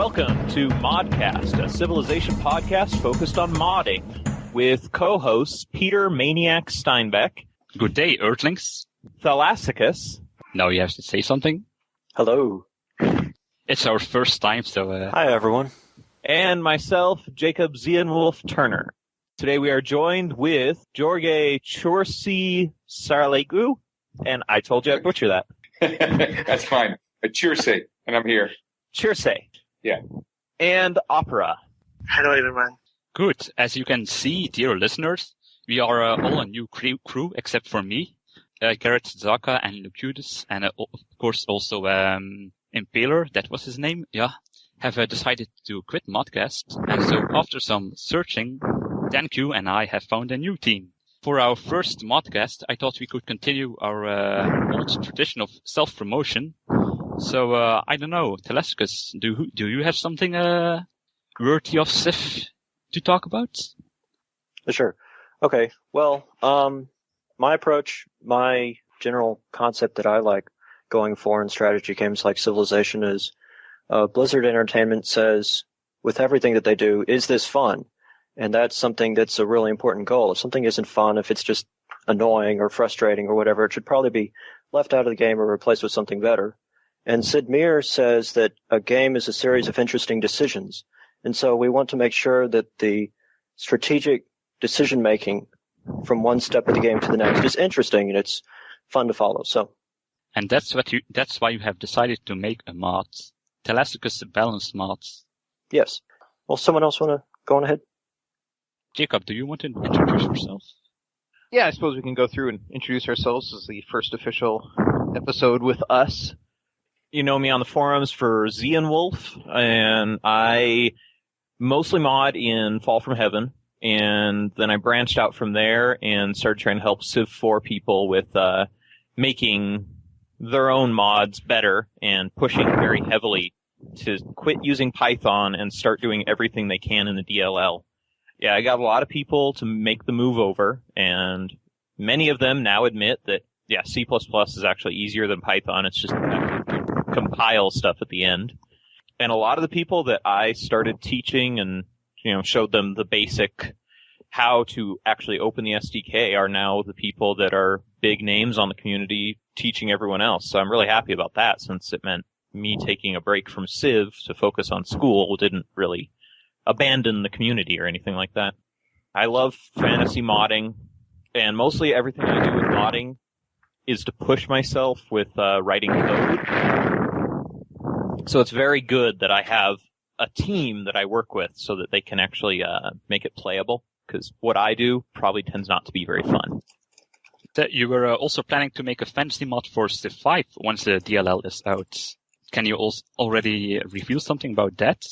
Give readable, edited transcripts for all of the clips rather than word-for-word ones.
Welcome to ModCast, a civilization podcast focused on modding, with co-hosts Peter Maniac Steenbeke. Good day, Earthlings. Thalassicus. Now you have to say something. Hello. It's our first time, so... Hi, everyone. And myself, Jacob xienwolf Turner. Today we are joined with Jorge Txurce Saralegui, and I told you I'd butcher that. That's fine. Txurce, and I'm here. Txurce. Yeah. And Opera. Hello, everyone. Good. As you can see, dear listeners, we are all a new crew except for me, Garrett Zaka and Lucutus, and of course also Impaler, that was his name, have decided to quit ModCast. And so after some searching, DanQ and I have found a new team. For our first ModCast, I thought we could continue our old tradition of self-promotion. So, I don't know, Talassicus, do you have something worthy of Civ to talk about? Sure. Okay. Well, my approach, my general concept that I like going for in strategy games like Civilization is Blizzard Entertainment says, with everything that they do, is this fun? And that's something that's a really important goal. If something isn't fun, if it's just annoying or frustrating or whatever, it should probably be left out of the game or replaced with something better. And Sid Meier says that a game is a series of interesting decisions. And so we want to make sure that the strategic decision-making from one step of the game to the next is interesting and it's fun to follow. So, and that's why you have decided to make a mod. Thalassicus balanced mods. Yes. Well, someone else want to go on ahead? Jacob, do you want to introduce yourself? Yeah, I suppose we can go through and introduce ourselves. This is the first official episode with us. You know me on the forums for xienwolf, and I mostly mod in Fall from Heaven, and then I branched out from there and started trying to help Civ 4 people with making their own mods better and pushing very heavily to quit using Python and start doing everything they can in the DLL. Yeah, I got a lot of people to make the move over, and many of them now admit that, yeah, C++ is actually easier than Python. It's just you have to compile stuff at the end. And a lot of the people that I started teaching and, showed them the basic how to actually open the SDK are now the people that are big names on the community teaching everyone else. So I'm really happy about that, since it meant me taking a break from Civ to focus on school didn't really abandon the community or anything like that. I love fantasy modding, and mostly everything I do with modding is to push myself with writing code. So it's very good that I have a team that I work with so that they can actually make it playable, because what I do probably tends not to be very fun. You were also planning to make a fantasy mod for Civ 5 once the DLL is out. Can you already reveal something about that?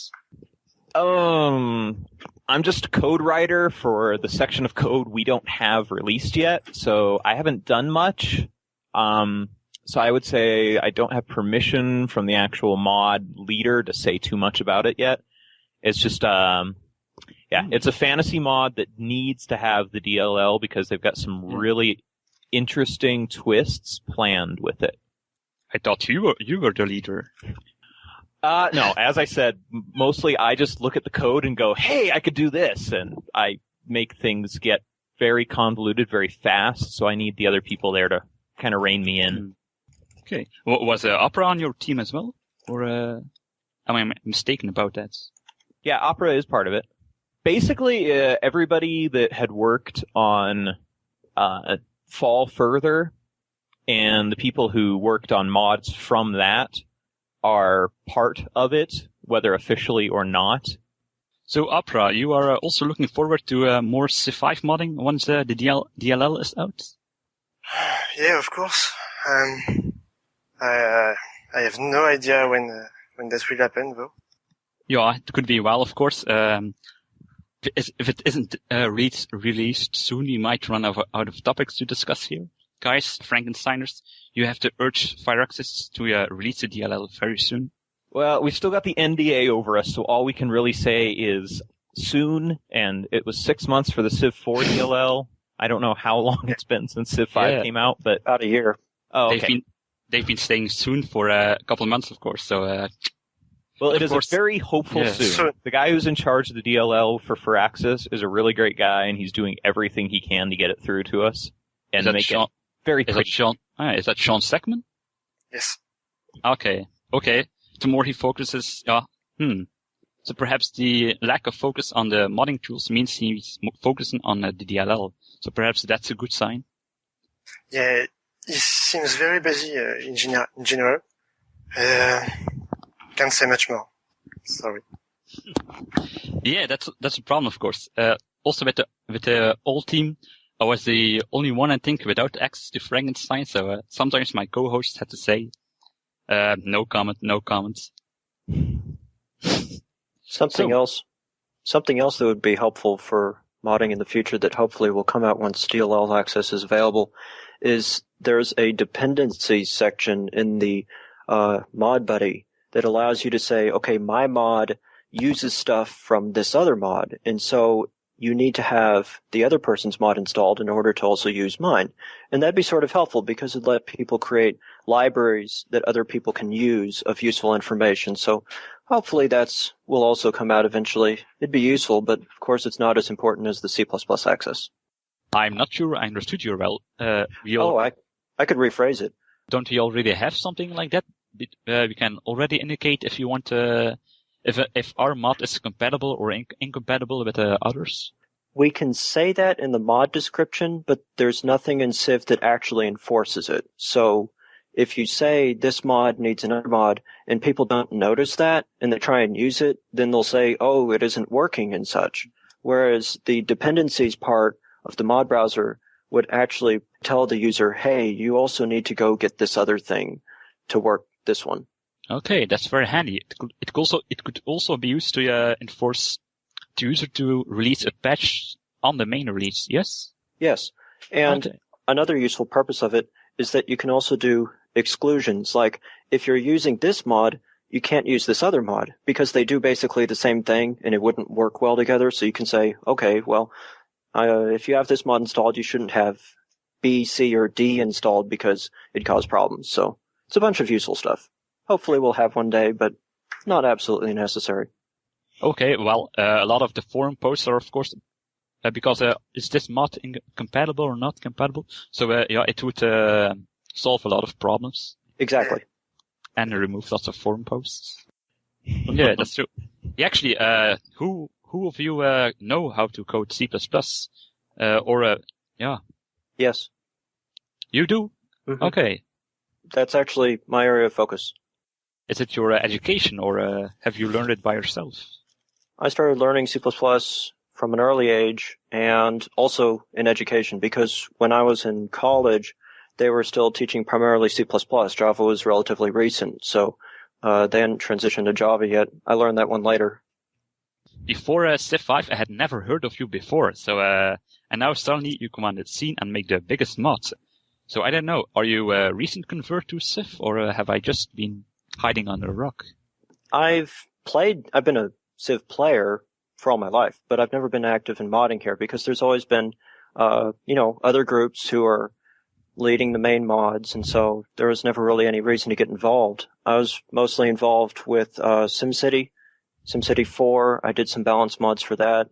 I'm just a code writer for the section of code we don't have released yet, so I haven't done much. So I would say I don't have permission from the actual mod leader to say too much about it yet. It's just, it's a fantasy mod that needs to have the DLL because they've got some really interesting twists planned with it. I thought you were the leader. No, as I said, mostly I just look at the code and go, hey, I could do this. And I make things get very convoluted very fast, so I need the other people there to kind of rein me in. Okay. Was Opera on your team as well? Or am I mistaken about that? Yeah, Opera is part of it. Basically, everybody that had worked on Fall Further and the people who worked on mods from that are part of it, whether officially or not. So, Opera, you are also looking forward to more Civ 5 modding once the DLL is out? Yeah, of course. I have no idea when that will happen, though. Yeah, it could be a while, of course. If it isn't released soon, we might run out of topics to discuss here. Guys, Frankensteiners, you have to urge Firaxis to release the DLL very soon. Well, we've still got the NDA over us, so all we can really say is soon, and it was 6 months for the Civ 4 DLL. I don't know how long it's been since Civ 5 came out, but about a year. Oh, okay. They've been saying soon for a couple of months, of course, so Well, it Of is course. a very hopeful Yeah. soon. So- The guy who's in charge of the DLL for Firaxis is a really great guy, and he's doing everything he can to get it through to us and Is that make Sean? it very Is that quick. Sean? Is that Sean Seckman? Yes. Okay. The more he focuses, So perhaps the lack of focus on the modding tools means he's focusing on the DLL. So perhaps that's a good sign. Yeah, he seems very busy in general. Can't say much more. Sorry. Yeah, that's a problem, of course. Also with the old team, I was the only one, I think, without access to Frankenstein. So sometimes my co-hosts had to say, no comments. Something else that would be helpful for modding in the future that hopefully will come out once DLL access is available is there's a dependencies section in the mod buddy that allows you to say, okay, my mod uses stuff from this other mod, and so you need to have the other person's mod installed in order to also use mine. And that'd be sort of helpful because it'd let people create libraries that other people can use of useful information. So hopefully will also come out eventually. It'd be useful, but of course it's not as important as the C++ access. I'm not sure I understood you well. I could rephrase it. Don't we already have something like that? We can already indicate if you want if our mod is compatible or incompatible with others. We can say that in the mod description, but there's nothing in Civ that actually enforces it. So if you say this mod needs another mod and people don't notice that and they try and use it, then they'll say, oh, it isn't working and such. Whereas the dependencies part of the mod browser would actually tell the user, hey, you also need to go get this other thing to work this one. Okay, that's very handy. It could also be used to enforce the user to release a patch on the main release. Yes. Yes, and another useful purpose of it is that you can also do exclusions. Like if you're using this mod, you can't use this other mod because they do basically the same thing and it wouldn't work well together. So you can say, okay, well, if you have this mod installed, you shouldn't have B, C, or D installed because it'd cause problems. So it's a bunch of useful stuff. Hopefully we'll have one day, but not absolutely necessary. Okay, well, a lot of the forum posts are, of course, because is this mod compatible or not compatible? So it would solve a lot of problems. Exactly. And remove lots of forum posts. Yeah, that's true. Yeah, actually, who of you know how to code C++? Yes. You do? Mm-hmm. Okay. That's actually my area of focus. Is it your education, or have you learned it by yourself? I started learning C++ from an early age and also in education because when I was in college, they were still teaching primarily C++. Java was relatively recent, so they hadn't transitioned to Java yet. I learned that one later. Before Civ 5, I had never heard of you before, so and now suddenly you commanded scene and make the biggest mods. So I don't know, are you a recent convert to Civ, or have I just been hiding under a rock? I've been a Civ player for all my life, but I've never been active in modding here because there's always been, other groups who are leading the main mods, and so there was never really any reason to get involved. I was mostly involved with SimCity 4. I did some balance mods for that.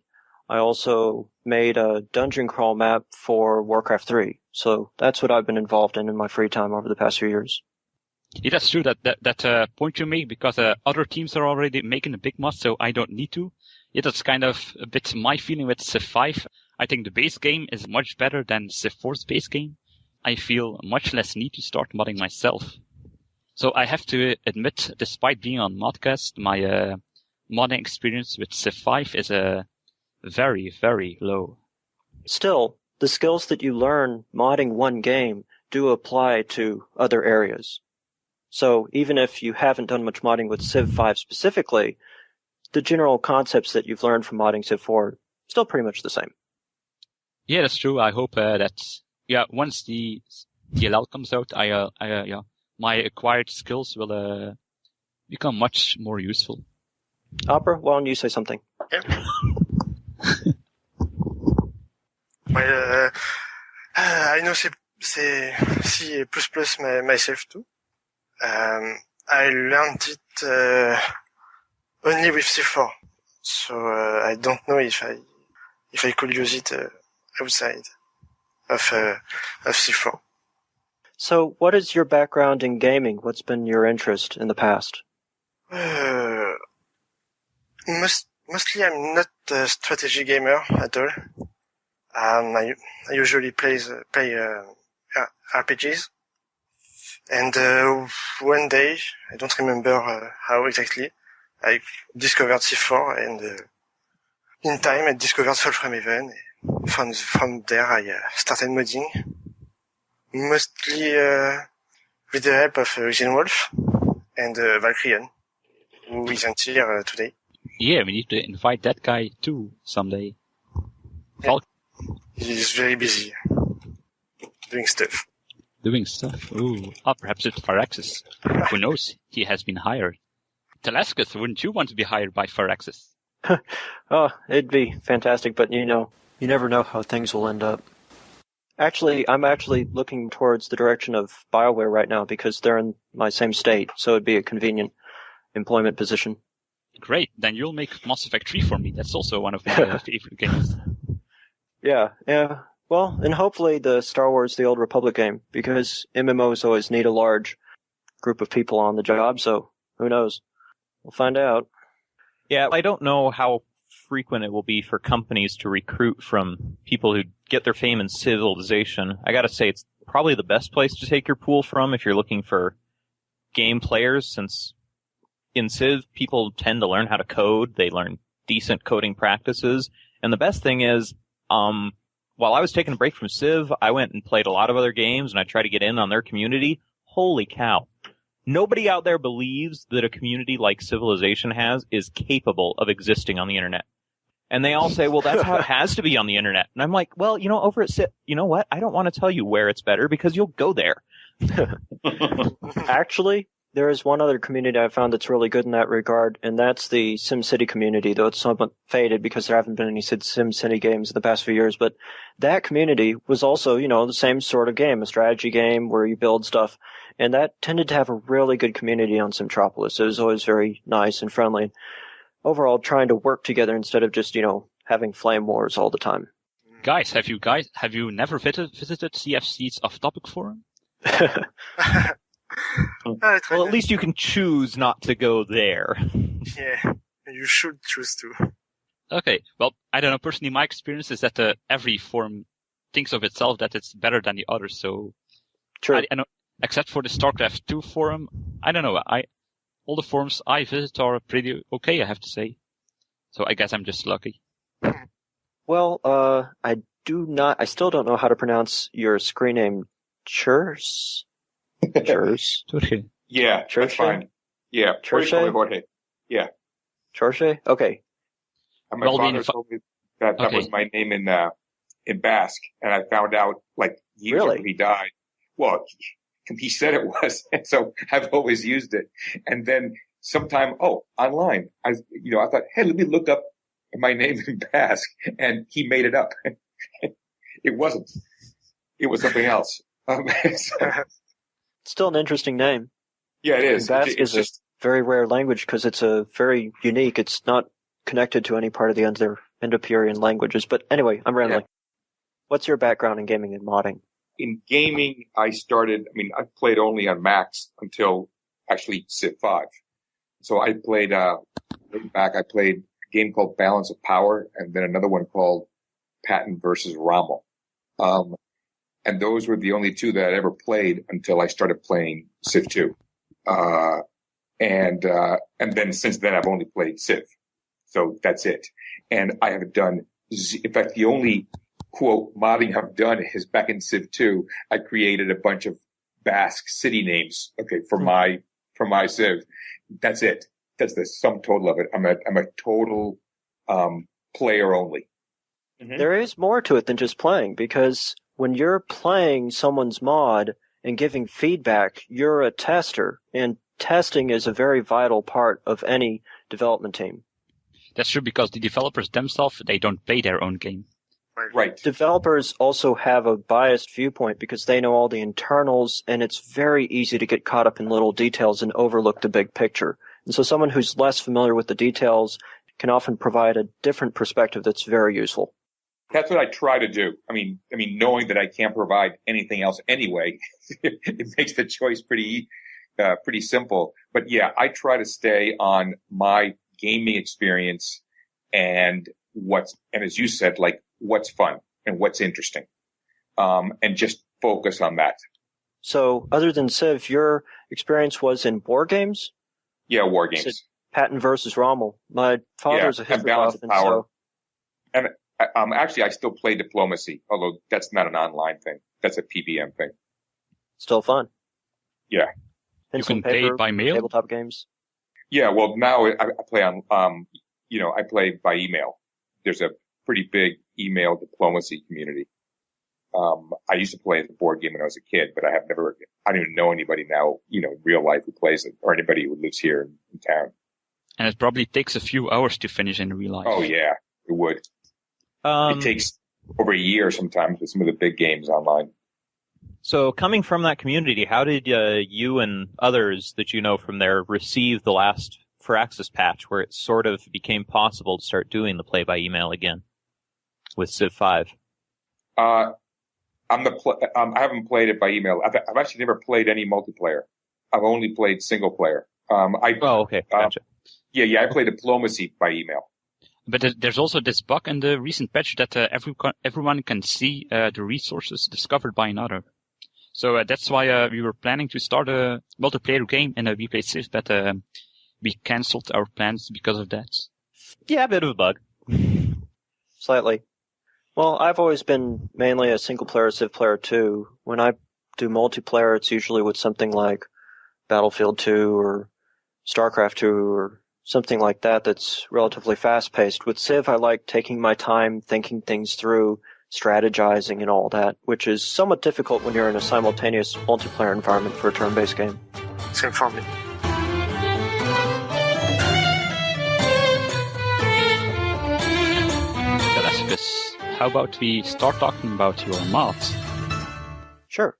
I also made a dungeon crawl map for Warcraft 3. So that's what I've been involved in my free time over the past few years. Yeah, that's true. That point you make, because other teams are already making a big mod, so I don't need to. Yeah, that's kind of a bit my feeling with Civ 5. I think the base game is much better than Civ 4's base game. I feel much less need to start modding myself. So I have to admit, despite being on ModCast, my modding experience with Civ 5 is very, very low. Still, the skills that you learn modding one game do apply to other areas. So even if you haven't done much modding with Civ 5 specifically, the general concepts that you've learned from modding Civ 4 are still pretty much the same. Yeah, that's true. I hope that once the DLL comes out, my acquired skills will become much more useful. Opera, why don't you say something? Yeah. Well, I know C++ myself too. I learned it only with C4. So I don't know if I could use it outside of C4. So, what is your background in gaming? What's been your interest in the past? Mostly I'm not a strategy gamer at all. I usually play RPGs. And one day, I don't remember how exactly, I discovered C4, and in time I discovered Wolfram Haven. From there I started modding, mostly with the help of xienwolf and Valkyrian, who isn't here today. Yeah, we need to invite that guy too someday. Yeah. He's very busy doing stuff. Ooh. Oh, perhaps it's Phyrexis. Who knows? He has been hired. Thalassicus, wouldn't you want to be hired by Phyrexis? Oh, it'd be fantastic, but you never know how things will end up. Actually, I'm looking towards the direction of BioWare right now because they're in my same state, so it'd be a convenient employment position. Great, then you'll make Mass Effect 3 for me. That's also one of my favorite games. Yeah. Well, and hopefully the Star Wars The Old Republic game, because MMOs always need a large group of people on the job, so who knows? We'll find out. Yeah, I don't know how frequent it will be for companies to recruit from people who get their fame in Civilization. I gotta say, it's probably the best place to take your pool from if you're looking for game players, since in Civ, people tend to learn how to code. They learn decent coding practices. And the best thing is, while I was taking a break from Civ, I went and played a lot of other games, and I tried to get in on their community. Holy cow. Nobody out there believes that a community like Civilization has is capable of existing on the internet. And they all say, well, that's how it has to be on the internet. And I'm like, well, over at Civ, you know what? I don't want to tell you where it's better because you'll go there. Actually, there is one other community I found that's really good in that regard, and that's the SimCity community, though it's somewhat faded because there haven't been any SimCity games in the past few years. But that community was also, the same sort of game, a strategy game where you build stuff. And that tended to have a really good community on Simtropolis. It was always very nice and friendly. Overall, trying to work together instead of just, having flame wars all the time. Guys, have you never visited CFC's off-topic forum? Well, at least you can choose not to go there. Yeah, you should choose to. Okay, well, I don't know. Personally, my experience is that every forum thinks of itself that it's better than the others. So, True. I know, except for the StarCraft 2 forum, I don't know. All the forums I visit are pretty okay, I have to say. So I guess I'm just lucky. Well, I still don't know how to pronounce your screen name. Txurce? Jorge. Yeah, Txurce? that's fine. Yeah, Txurce? Jorge. Yeah. Txurce? Okay. And my father told me that was my name in Basque, and I found out years after he died. Well, he said it was, and so I've always used it. And then sometime, online, I thought, hey, let me look up my name in Basque, and he made it up. It wasn't. It was something else. Still an interesting name. Yeah, it is. Basque is a very rare language because it's a very unique. It's not connected to any part of the other Indo-Aryan languages. But anyway, I'm rambling. Yeah. What's your background in gaming and modding? In gaming, I played only on Macs until actually Civ 5. So I played, I played a game called Balance of Power and then another one called Patton versus Rommel. And those were the only two that I ever played until I started playing Civ 2. And then since then I've only played Civ. So that's it. And I have done, in fact, the only quote modding I've done is back in Civ 2, I created a bunch of Basque city names, for my Civ. That's it. That's the sum total of it. I'm a total, player only. Mm-hmm. There is more to it than just playing, because when you're playing someone's mod and giving feedback, you're a tester, and testing is a very vital part of any development team. That's true, because the developers themselves, they don't play their own game. Right. Developers also have a biased viewpoint because they know all the internals, and it's very easy to get caught up in little details and overlook the big picture. And so someone who's less familiar with the details can often provide a different perspective that's very useful. That's what I try to do. I mean, knowing that I can't provide anything else anyway, it makes the choice pretty simple. But yeah, I try to stay on my gaming experience and as you said, like what's fun and what's interesting, and just focus on that. So, other than Civ, your experience was in war games? Yeah, war games. Patton versus Rommel. My father's a history buff, and power. And actually, I still play Diplomacy, although that's not an online thing. That's a PBM thing. Still fun. Yeah. You can play by mail? Tabletop games. Yeah, well, now I play on, I play by email. There's a pretty big email diplomacy community. I used to play the board game when I was a kid, but I don't even know anybody now, in real life who plays it, or anybody who lives here in town. And it probably takes a few hours to finish in real life. Oh yeah, it would. It takes over a year sometimes with some of the big games online. So coming from that community, how did you and others that you know from there receive the last Firaxis patch where it sort of became possible to start doing the play by email again with Civ 5? I haven't played it by email. I've actually never played any multiplayer. I've only played single player. Okay, gotcha. I play Diplomacy by email. But there's also this bug in the recent patch that everyone can see the resources discovered by another. So that's why we were planning to start a multiplayer game in We Play Civ, but we cancelled our plans because of that. Yeah, a bit of a bug. Slightly. Well, I've always been mainly a single-player Civ player, too. When I do multiplayer, it's usually with something like Battlefield 2 or StarCraft 2 or something like that that's relatively fast-paced. With Civ, I like taking my time, thinking things through, strategizing and all that, which is somewhat difficult when you're in a simultaneous multiplayer environment for a turn-based game. Same for me. Thalassicus, how about we start talking about your mods? Sure.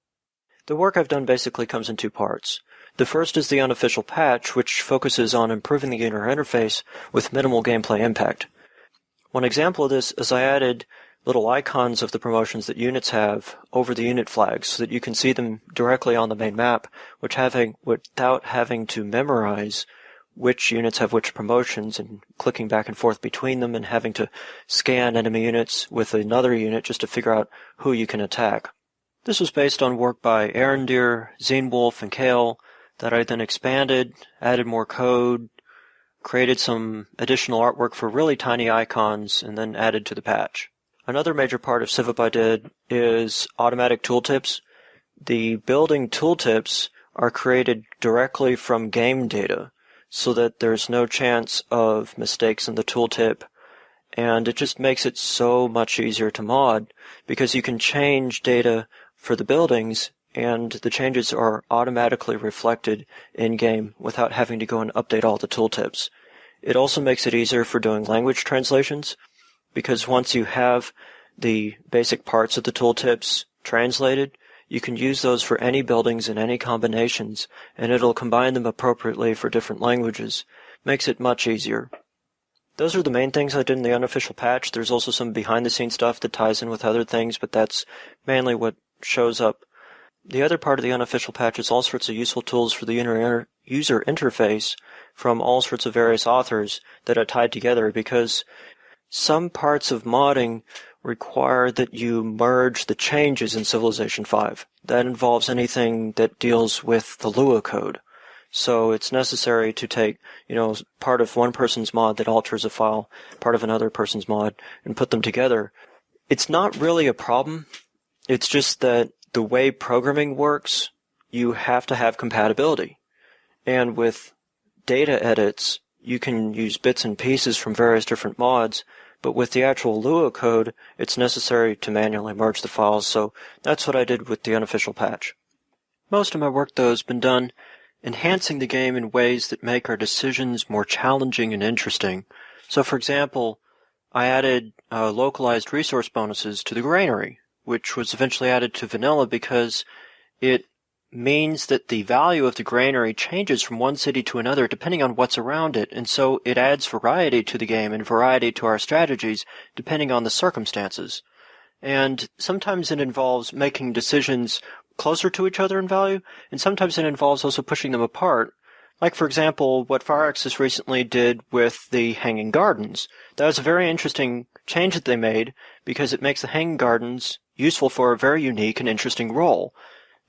The work I've done basically comes in two parts. The first is the unofficial patch, which focuses on improving the user interface with minimal gameplay impact. One example of this is I added little icons of the promotions that units have over the unit flags so that you can see them directly on the main map, without having to memorize which units have which promotions and clicking back and forth between them and having to scan enemy units with another unit just to figure out who you can attack. This was based on work by Arendir, xienwolf, and Kale that I then expanded, added more code, created some additional artwork for really tiny icons, and then added to the patch. Another major part of Civ I did is automatic tooltips. The building tooltips are created directly from game data so that there's no chance of mistakes in the tooltip, and it just makes it so much easier to mod because you can change data for the buildings and the changes are automatically reflected in-game without having to go and update all the tooltips. It also makes it easier for doing language translations, because once you have the basic parts of the tooltips translated, you can use those for any buildings and any combinations, and it'll combine them appropriately for different languages. Makes it much easier. Those are the main things I did in the unofficial patch. There's also some behind-the-scenes stuff that ties in with other things, but that's mainly what shows up. The other part of the unofficial patch is all sorts of useful tools for the user interface from all sorts of various authors that are tied together, because some parts of modding require that you merge the changes in Civilization 5. That involves anything that deals with the Lua code. So it's necessary to take, part of one person's mod that alters a file, part of another person's mod, and put them together. It's not really a problem. It's just that the way programming works, you have to have compatibility. And with data edits, you can use bits and pieces from various different mods, but with the actual Lua code, it's necessary to manually merge the files, so that's what I did with the unofficial patch. Most of my work, though, has been done enhancing the game in ways that make our decisions more challenging and interesting. So, for example, I added localized resource bonuses to the granary, which was eventually added to vanilla because it means that the value of the granary changes from one city to another depending on what's around it, and so it adds variety to the game and variety to our strategies depending on the circumstances. And sometimes it involves making decisions closer to each other in value, and sometimes it involves also pushing them apart. Like, for example, what Fireaxis recently did with the Hanging Gardens. That was a very interesting change that they made because it makes the Hanging Gardens useful for a very unique and interesting role.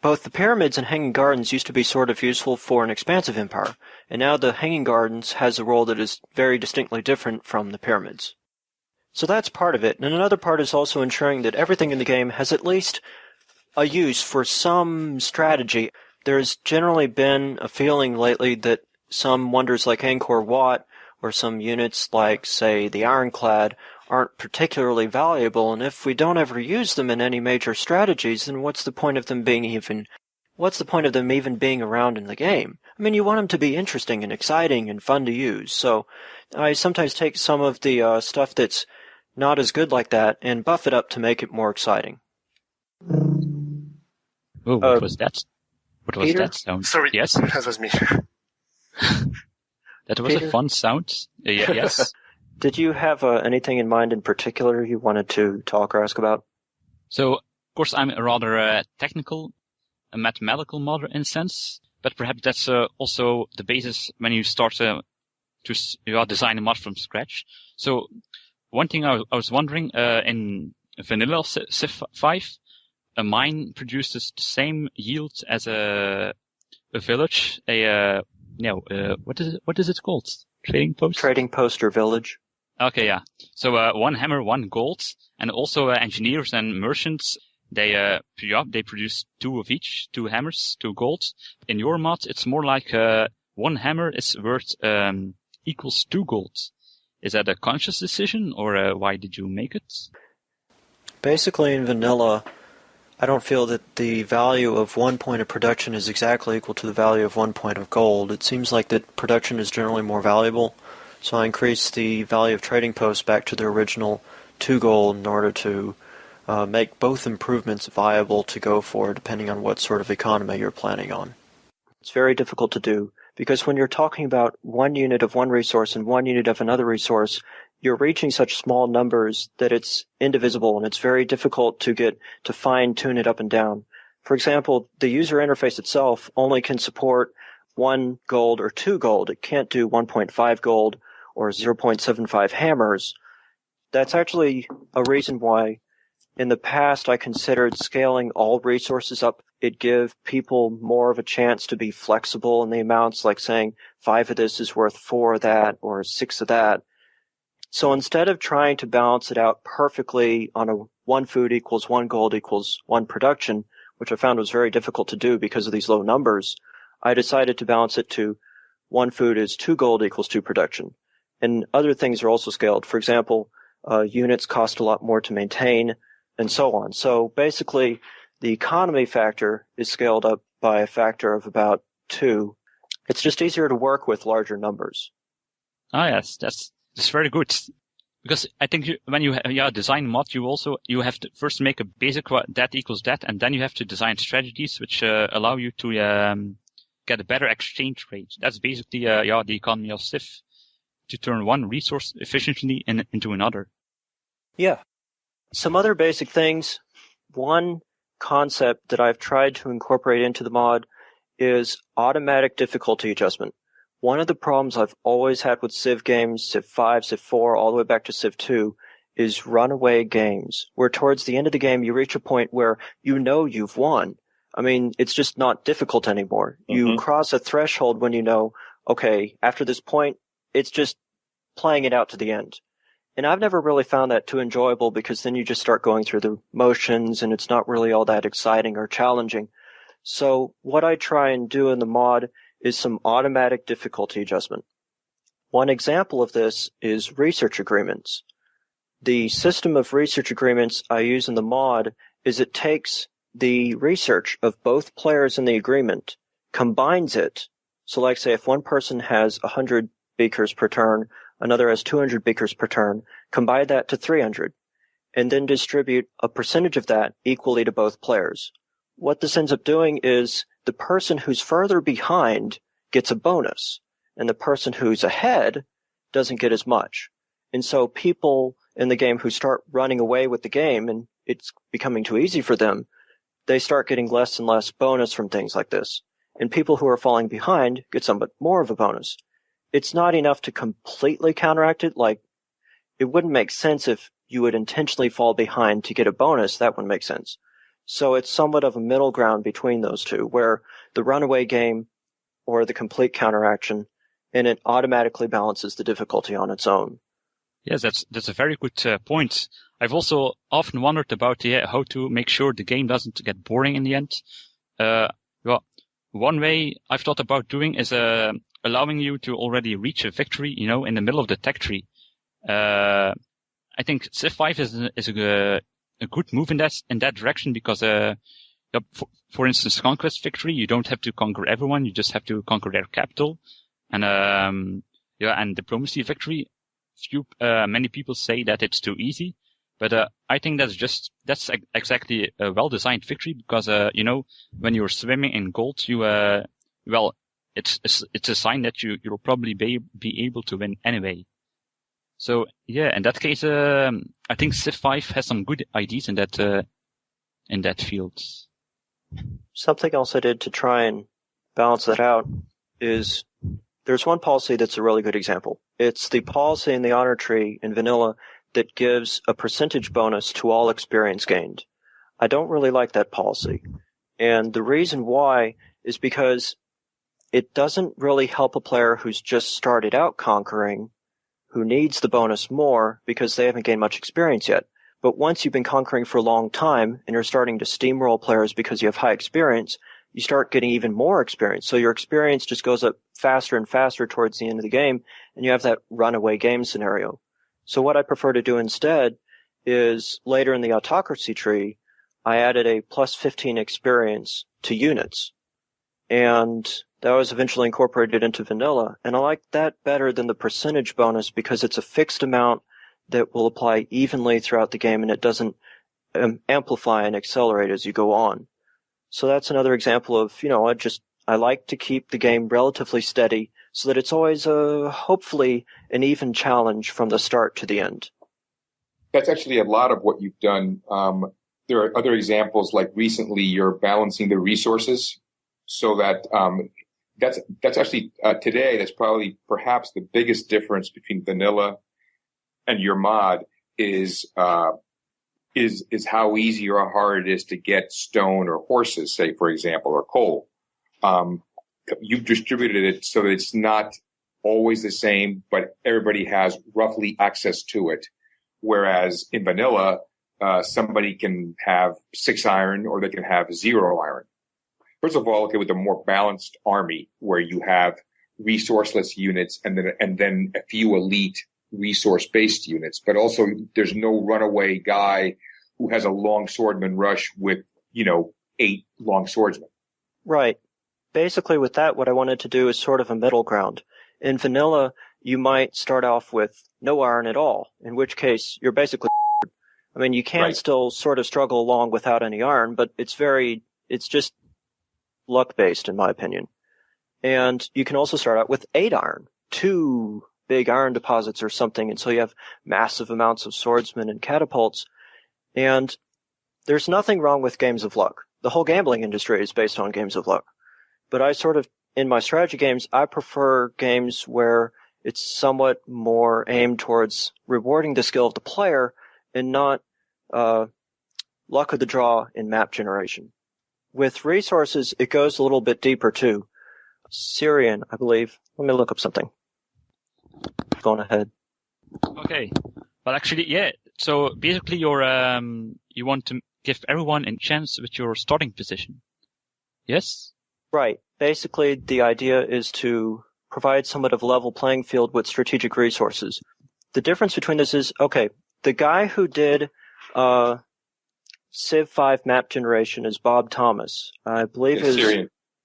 Both the pyramids and Hanging Gardens used to be sort of useful for an expansive empire, and now the Hanging Gardens has a role that is very distinctly different from the pyramids. So that's part of it, and another part is also ensuring that everything in the game has at least a use for some strategy. There's generally been a feeling lately that some wonders like Angkor Wat or some units like, say, the Ironclad aren't particularly valuable, and if we don't ever use them in any major strategies, then what's the point of them even being around in the game? I mean, you want them to be interesting and exciting and fun to use, so I sometimes take some of the stuff that's not as good like that and buff it up to make it more exciting. Oh, what was that? What was Peter? that sound? Sorry, Yes? that was me. That was Peter? a fun sound. Yes. Did you have anything in mind in particular you wanted to talk or ask about? So, of course, I'm a rather technical, a mathematical model in a sense, but perhaps that's also the basis when you start to design a mod from scratch. So, one thing I was wondering, in vanilla Civ 5, a mine produces the same yield as a village. What is it called? Trading post? Trading post or village? Okay, yeah. So, 1 hammer, 1 gold, and also engineers and merchants, they produce 2 of each, 2 hammers, 2 gold. In your mod, it's more like 1 hammer is worth equals 2 gold. Is that a conscious decision, or why did you make it? Basically, in vanilla, I don't feel that the value of 1 point of production is exactly equal to the value of 1 point of gold. It seems like that production is generally more valuable, so I increase the value of trading posts back to their original 2 gold in order to make both improvements viable to go for, depending on what sort of economy you're planning on. It's very difficult to do, because when you're talking about 1 unit of one resource and 1 unit of another resource, you're reaching such small numbers that it's indivisible, and it's very difficult to fine-tune it up and down. For example, the user interface itself only can support 1 gold or 2 gold. It can't do 1.5 gold or 0.75 hammers. That's actually a reason why in the past I considered scaling all resources up. It'd give people more of a chance to be flexible in the amounts, like saying 5 of this is worth 4 of that or 6 of that. So instead of trying to balance it out perfectly on a 1 food equals 1 gold equals 1 production, which I found was very difficult to do because of these low numbers, I decided to balance it to 1 food is 2 gold equals 2 production. And other things are also scaled. For example, units cost a lot more to maintain, and so on. So basically, the economy factor is scaled up by a factor of about 2. It's just easier to work with larger numbers. Ah, yes, that's very good. Because I think when you design mod, you have to first make a basic that equals that, and then you have to design strategies which allow you to get a better exchange rate. That's basically the economy of Civ, to turn one resource efficiently into another. Yeah. Some other basic things. One concept that I've tried to incorporate into the mod is automatic difficulty adjustment. One of the problems I've always had with Civ games, Civ 5, Civ 4, all the way back to Civ 2, is runaway games, where towards the end of the game you reach a point where you know you've won. I mean, it's just not difficult anymore. Mm-hmm. You cross a threshold when you know, okay, after this point, it's just playing it out to the end. And I've never really found that too enjoyable, because then you just start going through the motions and it's not really all that exciting or challenging. So what I try and do in the mod is some automatic difficulty adjustment. One example of this is research agreements. The system of research agreements I use in the mod is it takes the research of both players in the agreement, combines it. So like say if one person has 100 beakers per turn, another has 200 beakers per turn, combine that to 300, and then distribute a percentage of that equally to both players. What this ends up doing is the person who's further behind gets a bonus, and the person who's ahead doesn't get as much. And so people in the game who start running away with the game and it's becoming too easy for them, they start getting less and less bonus from things like this. And people who are falling behind get somewhat more of a bonus. It's not enough to completely counteract it. Like, it wouldn't make sense if you would intentionally fall behind to get a bonus. That wouldn't make sense. So it's somewhat of a middle ground between those two, where the runaway game or the complete counteraction, and it automatically balances the difficulty on its own. Yes, that's a very good point. I've also often wondered about how to make sure the game doesn't get boring in the end. Well, one way I've thought about doing is allowing you to already reach a victory, in the middle of the tech tree. I think Civ 5 is a good move in that direction because, for instance, Conquest victory, you don't have to conquer everyone, you just have to conquer their capital. And Diplomacy victory, many people say that it's too easy, but I think that's exactly a well-designed victory because, when you're swimming in gold, it's a sign that you'll probably be able to win anyway. So yeah, in that case, I think Civ 5 has some good ideas in that field. Something else I did to try and balance that out is there's one policy that's a really good example. It's the policy in the honor tree in vanilla that gives a percentage bonus to all experience gained. I don't really like that policy. And the reason why is because it doesn't really help a player who's just started out conquering, who needs the bonus more because they haven't gained much experience yet. But once you've been conquering for a long time and you're starting to steamroll players because you have high experience, you start getting even more experience. So your experience just goes up faster and faster towards the end of the game, and you have that runaway game scenario. So what I prefer to do instead is later in the autocracy tree, I added a plus 15 experience to units. And that was eventually incorporated into vanilla. And I like that better than the percentage bonus because it's a fixed amount that will apply evenly throughout the game and it doesn't amplify and accelerate as you go on. So that's another example of, I like to keep the game relatively steady so that it's always hopefully an even challenge from the start to the end. That's actually a lot of what you've done. There are other examples, like recently you're balancing the resources so that that's actually today that's probably perhaps the biggest difference between vanilla and your mod is how easy or hard it is to get stone or horses, say, for example, or coal. You've distributed it so that it's not always the same, but everybody has roughly access to it. Whereas in vanilla, somebody can have 6 iron or they can have 0 iron. First of all, with a more balanced army where you have resourceless units and then a few elite resource-based units, but also there's no runaway guy who has a long swordman rush with, 8 long swordsmen. Right. Basically with that, what I wanted to do is sort of a middle ground. In vanilla, you might start off with no iron at all, in which case you're basically you can still sort of struggle along without any iron, but it's just luck-based in my opinion. And you can also start out with 8 iron, 2 big iron deposits or something, and so you have massive amounts of swordsmen and catapults. And there's nothing wrong with games of luck. The whole gambling industry is based on games of luck. But in my strategy games, I prefer games where it's somewhat more aimed towards rewarding the skill of the player and not luck of the draw in map generation. With resources, it goes a little bit deeper too. Syrian, I believe. Let me look up something. Going ahead. Okay. Well, actually, yeah. So basically, you want to give everyone a chance with your starting position. Yes? Right. Basically, the idea is to provide somewhat of a level playing field with strategic resources. The difference between this is, the guy who did Civ 5 map generation is Bob Thomas. I believe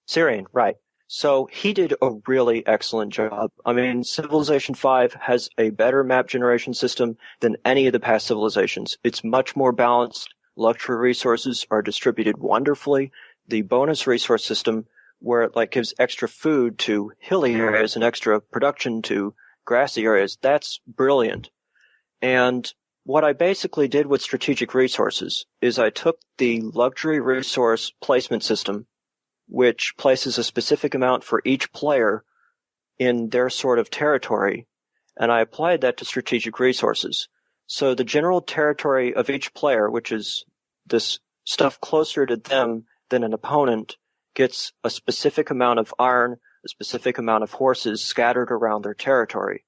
Syrian, right. So he did a really excellent job. Civilization 5 has a better map generation system than any of the past civilizations. It's much more balanced. Luxury resources are distributed wonderfully. the bonus resource system where it like gives extra food to hilly areas and extra production to grassy areas, that's brilliant. And what I basically did with strategic resources is I took the luxury resource placement system, which places a specific amount for each player in their sort of territory, and I applied that to strategic resources. So the general territory of each player, which is this stuff closer to them than an opponent, gets a specific amount of iron, a specific amount of horses scattered around their territory.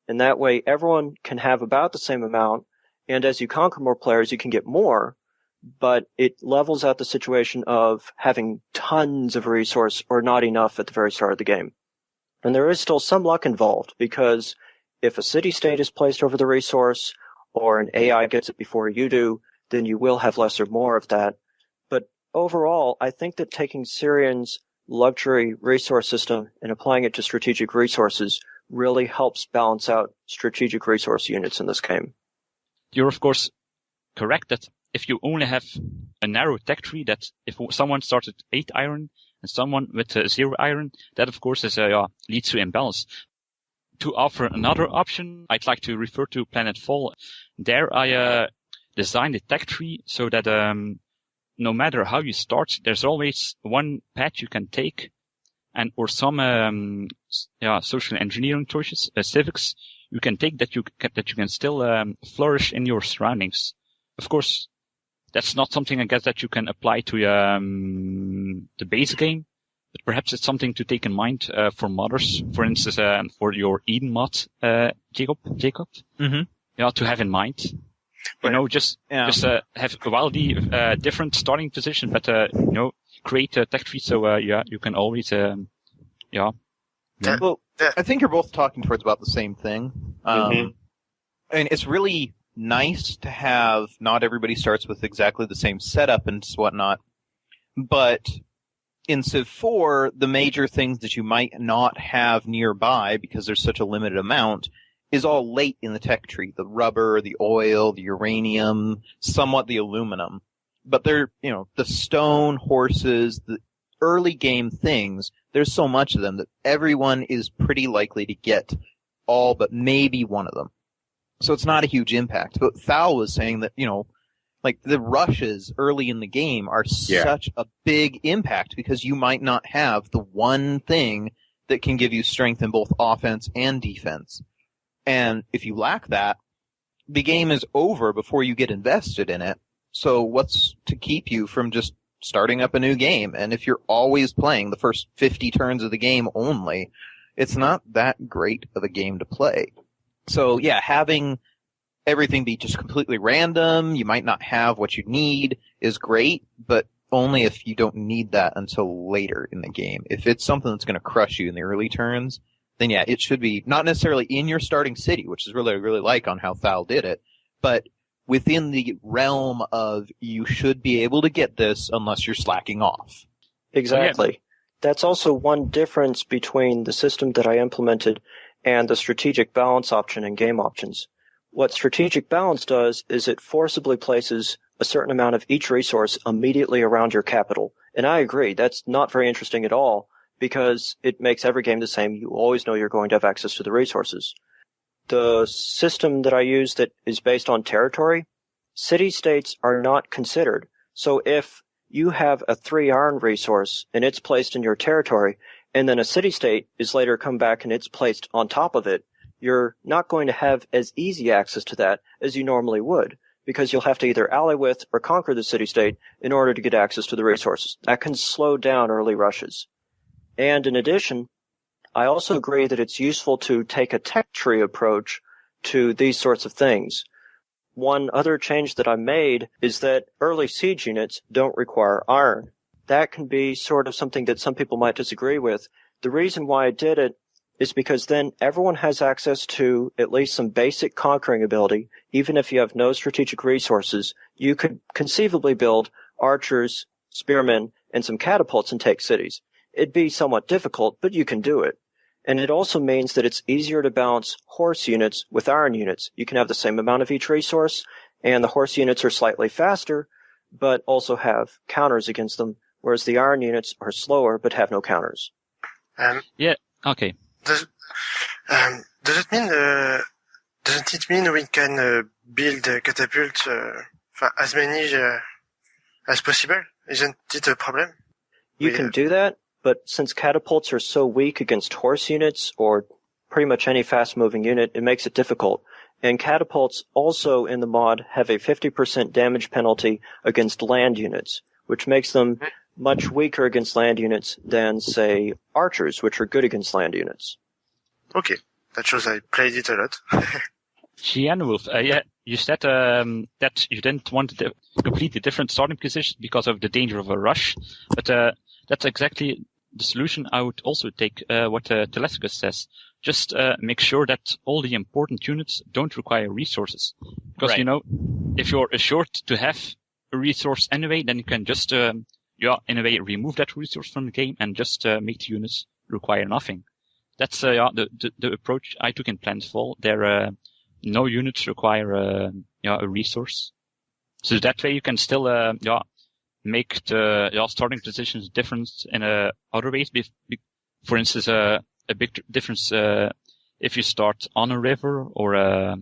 And that way everyone can have about the same amount, and as you conquer more players, you can get more, but it levels out the situation of having tons of resource or not enough at the very start of the game. And there is still some luck involved, because if a city-state is placed over the resource, or an AI gets it before you do, then you will have less or more of that. But overall, I think that taking Syrian's luxury resource system and applying it to strategic resources really helps balance out strategic resource units in this game. You're, of course, correct that if you only have a narrow tech tree, that if someone starts with 8 iron and someone with 0 iron, that, of course, leads to imbalance. To offer another option, I'd like to refer to Planet Fall. There I designed a tech tree so that no matter how you start, there's always one path you can take, and or some social engineering choices, civics you can take that you can still flourish in your surroundings. Of course, that's not something I guess that you can apply to the base game, but perhaps it's something to take in mind for modders. For instance, for your Eden mod, Jacob. Mm-hmm. Yeah, to have in mind. Just have wildly different starting position, but create a tech tree so you can always Well, I think you're both talking towards about the same thing. And it's really nice to have not everybody starts with exactly the same setup and whatnot, but in Civ 4, the major things that you might not have nearby because there's such a limited amount is all late in the tech tree. The rubber, the oil, the uranium, somewhat the aluminum. But they're, the stone, horses, the early game things, there's so much of them that everyone is pretty likely to get all but maybe one of them. So it's not a huge impact. But Thal was saying that, like the rushes early in the game are such a big impact because you might not have the one thing that can give you strength in both offense and defense. And if you lack that, the game is over before you get invested in it. So what's to keep you from just starting up a new game? And if you're always playing the first 50 turns of the game only, it's not that great of a game to play. So yeah, having everything be just completely random, you might not have what you need, is great, but only if you don't need that until later in the game. If it's something that's going to crush you in the early turns, then yeah, it should be not necessarily in your starting city, which is really, really like on how Thal did it, but within the realm of you should be able to get this unless you're slacking off. Exactly. Yeah. That's also one difference between the system that I implemented and the strategic balance option in game options. What strategic balance does is it forcibly places a certain amount of each resource immediately around your capital. And I agree, that's not very interesting at all because it makes every game the same. You always know you're going to have access to the resources. The system that I use that is based on territory, city-states are not considered. So if you have a 3 iron resource and it's placed in your territory, and then a city-state is later come back and it's placed on top of it, you're not going to have as easy access to that as you normally would, because you'll have to either ally with or conquer the city-state in order to get access to the resources. That can slow down early rushes. And in addition, I also agree that it's useful to take a tech tree approach to these sorts of things. One other change that I made is that early siege units don't require iron. That can be sort of something that some people might disagree with. The reason why I did it is because then everyone has access to at least some basic conquering ability. Even if you have no strategic resources, you could conceivably build archers, spearmen, and some catapults and take cities. It'd be somewhat difficult, but you can do it. And it also means that it's easier to balance horse units with iron units. You can have the same amount of each resource, and the horse units are slightly faster, but also have counters against them, whereas the iron units are slower but have no counters. Okay. Does doesn't it mean we can build catapults as many as possible? Isn't it a problem? You can do that, but since catapults are so weak against horse units or pretty much any fast-moving unit, it makes it difficult. And catapults also in the mod have a 50% damage penalty against land units, which makes them much weaker against land units than, say, archers, which are good against land units. Okay, that shows I played it a lot. xienwolf, you said that you didn't want a completely different starting position because of the danger of a rush, but that's exactly the solution I would also take, what Talassicus says. Just make sure that all the important units don't require resources. Because, if you're assured to have a resource anyway, then you can just, in a way, remove that resource from the game and just make the units require nothing. That's the approach I took in Planetfall. There, no units require a resource. So that way you can still make the starting positions different in other ways. For instance, a big difference if you start on a river or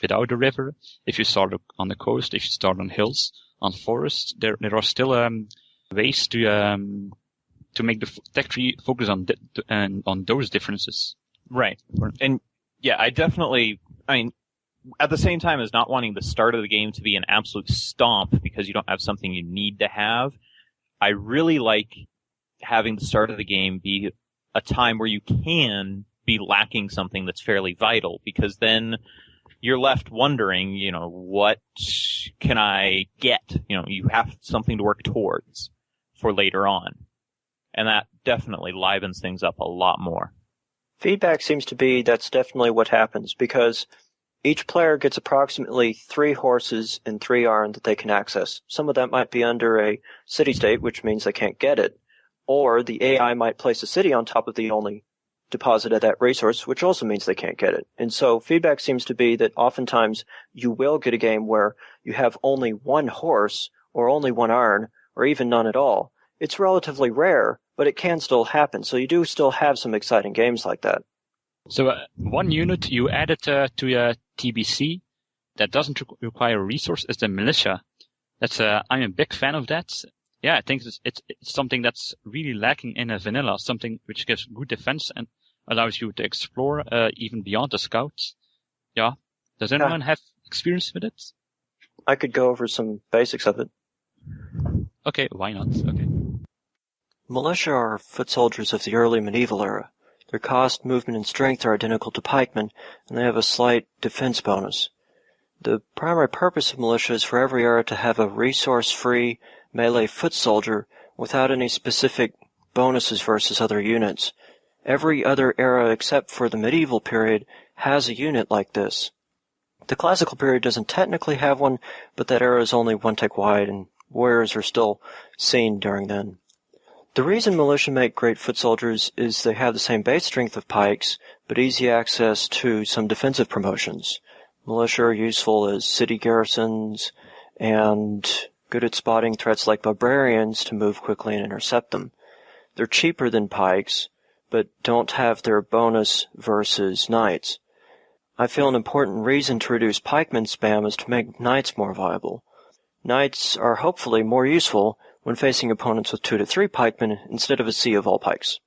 without a river. If you start on the coast, if you start on hills, on forests, there are still ways to make the tech tree focus on those differences. Right. And yeah, at the same time as not wanting the start of the game to be an absolute stomp because you don't have something you need to have, I really like having the start of the game be a time where you can be lacking something that's fairly vital, because then you're left wondering, what can I get? You have something to work towards for later on. And that definitely livens things up a lot more. Feedback seems to be that's definitely what happens, because each player gets approximately 3 horses and 3 iron that they can access. Some of that might be under a city-state, which means they can't get it. Or the AI might place a city on top of the only deposit of that resource, which also means they can't get it. And so feedback seems to be that oftentimes you will get a game where you have only 1 horse or only 1 iron or even none at all. It's relatively rare, but it can still happen. So you do still have some exciting games like that. So one unit you added to your TBC that doesn't require a resource is the militia. I'm a big fan of that. Yeah, I think it's something that's really lacking in a vanilla, something which gives good defense and allows you to explore even beyond the scouts. Yeah. Does anyone have experience with it? I could go over some basics of it. Okay, why not? Okay. Militia are foot soldiers of the early medieval era. Their cost, movement, and strength are identical to pikemen, and they have a slight defense bonus. The primary purpose of militia is for every era to have a resource-free melee foot soldier without any specific bonuses versus other units. Every other era except for the medieval period has a unit like this. The classical period doesn't technically have one, but that era is only 1 tick wide, and warriors are still seen during then. The reason militia make great foot soldiers is they have the same base strength of pikes, but easy access to some defensive promotions. Militia are useful as city garrisons, and good at spotting threats like barbarians to move quickly and intercept them. They're cheaper than pikes, but don't have their bonus versus knights. I feel an important reason to reduce pikeman spam is to make knights more viable. Knights are hopefully more useful when facing opponents with 2 to 3 pikemen instead of a sea of all pikes.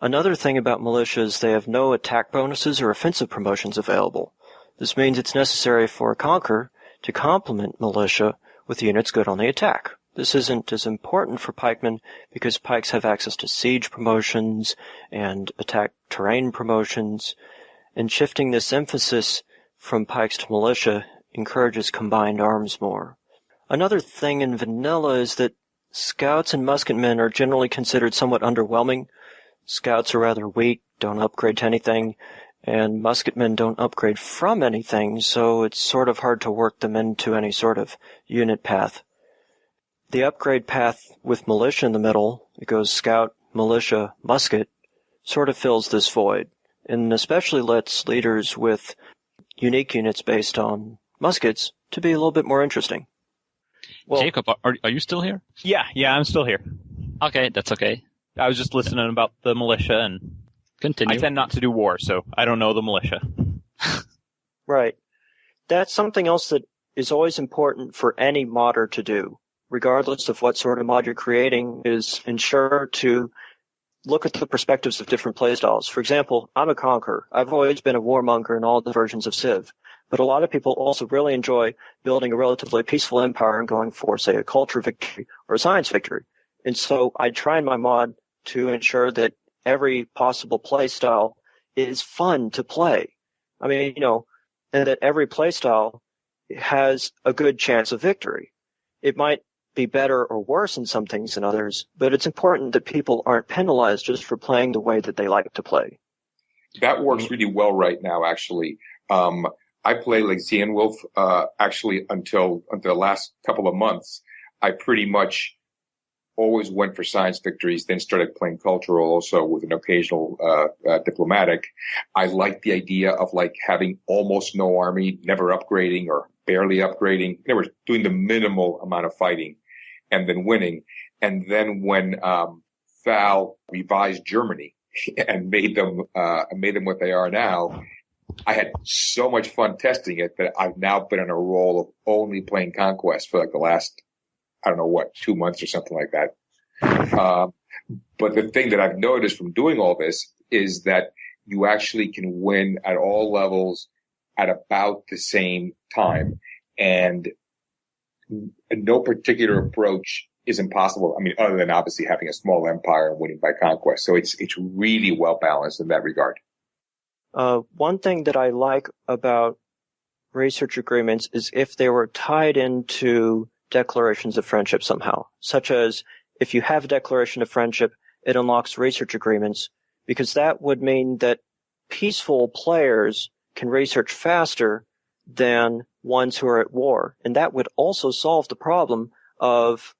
Another thing about militia is they have no attack bonuses or offensive promotions available. This means it's necessary for a conqueror to complement militia with units good on the attack. This isn't as important for pikemen because pikes have access to siege promotions and attack terrain promotions, and shifting this emphasis from pikes to militia encourages combined arms more. Another thing in vanilla is that scouts and musketmen are generally considered somewhat underwhelming. Scouts are rather weak, don't upgrade to anything, and musketmen don't upgrade from anything, so it's sort of hard to work them into any sort of unit path. The upgrade path with militia in the middle, it goes scout, militia, musket, sort of fills this void, and especially lets leaders with unique units based on muskets to be a little bit more interesting. Well, Jacob, are you still here? Yeah, I'm still here. Okay, that's okay. I was just listening about the militia, and Continue. I tend not to do war, so I don't know the militia. Right. That's something else that is always important for any modder to do, regardless of what sort of mod you're creating, is ensure to look at the perspectives of different playstyles. For example, I'm a conqueror. I've always been a warmonger in all the versions of Civ. But a lot of people also really enjoy building a relatively peaceful empire and going for, say, a culture victory or a science victory. And so I try in my mod to ensure that every possible play style is fun to play. I mean, and that every play style has a good chance of victory. It might be better or worse in some things than others, but it's important that people aren't penalized just for playing the way that they like to play. That works really well right now, actually. I play like xienwolf, actually until the last couple of months. I pretty much always went for science victories, then started playing cultural also with an occasional diplomatic. I like the idea of like having almost no army, never upgrading or barely upgrading. They were doing the minimal amount of fighting and then winning. And then when Thal revised Germany and made them what they are now, I had so much fun testing it that I've now been on a roll of only playing Conquest for like the last, 2 months or something like that. But the thing that I've noticed from doing all this is that you actually can win at all levels at about the same time. And no particular approach is impossible. I mean, other than obviously having a small empire and winning by conquest. So it's really well balanced in that regard. One thing that I like about research agreements is if they were tied into declarations of friendship somehow, such as if you have a declaration of friendship, it unlocks research agreements, because that would mean that peaceful players can research faster than ones who are at war. And that would also solve the problem of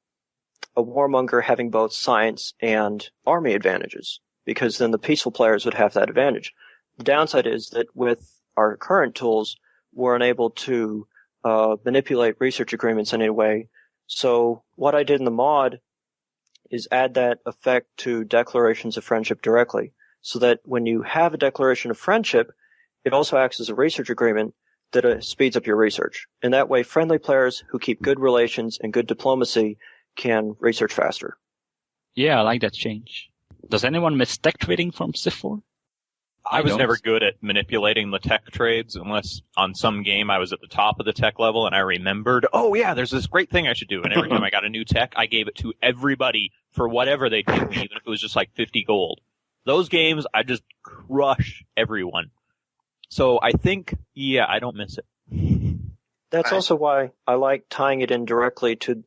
a warmonger having both science and army advantages, because then the peaceful players would have that advantage. The downside is that with our current tools, we're unable to manipulate research agreements in any way. So what I did in the mod is add that effect to declarations of friendship directly, so that when you have a declaration of friendship, it also acts as a research agreement that speeds up your research. And that way, friendly players who keep good relations and good diplomacy can research faster. Yeah, I like that change. Does anyone miss tech trading from Civ 4? I was never good at manipulating the tech trades unless on some game I was at the top of the tech level and I remembered, oh yeah, there's this great thing I should do. And every time I got a new tech, I gave it to everybody for whatever they'd give me, even if it was just like 50 gold. Those games, I just crush everyone. So I think, yeah, I don't miss it. That's also why I like tying it in directly to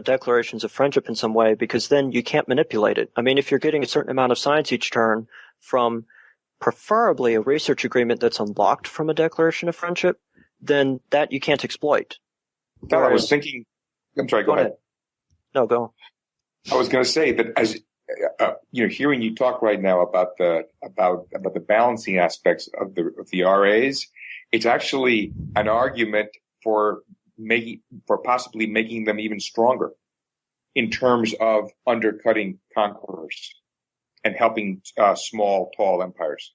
declarations of friendship in some way, because then you can't manipulate it. I mean, if you're getting a certain amount of science each turn from preferably a research agreement that's unlocked from a declaration of friendship, then that you can't exploit. I was thinking, I'm sorry, go ahead. No, go. I was going to say that as hearing you talk right now about the balancing aspects of the RAs, it's actually an argument for possibly making them even stronger in terms of undercutting conquerors and helping small, tall empires.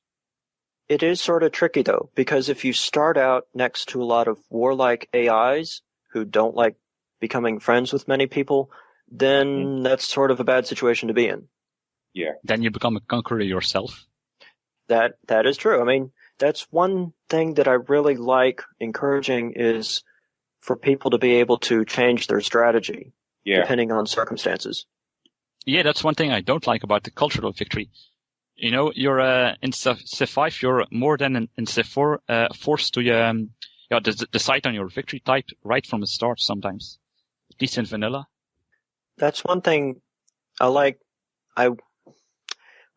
It is sort of tricky, though, because if you start out next to a lot of warlike AIs who don't like becoming friends with many people, then that's sort of a bad situation to be in. Yeah. Then you become a conqueror yourself. That is true. I mean, that's one thing that I really like encouraging is for people to be able to change their strategy depending on circumstances. Yeah, that's one thing I don't like about the cultural victory. You know, you're in Civ 5, you're more than in Civ 4 forced to decide on your victory type right from the start sometimes, at least in vanilla. That's one thing I like.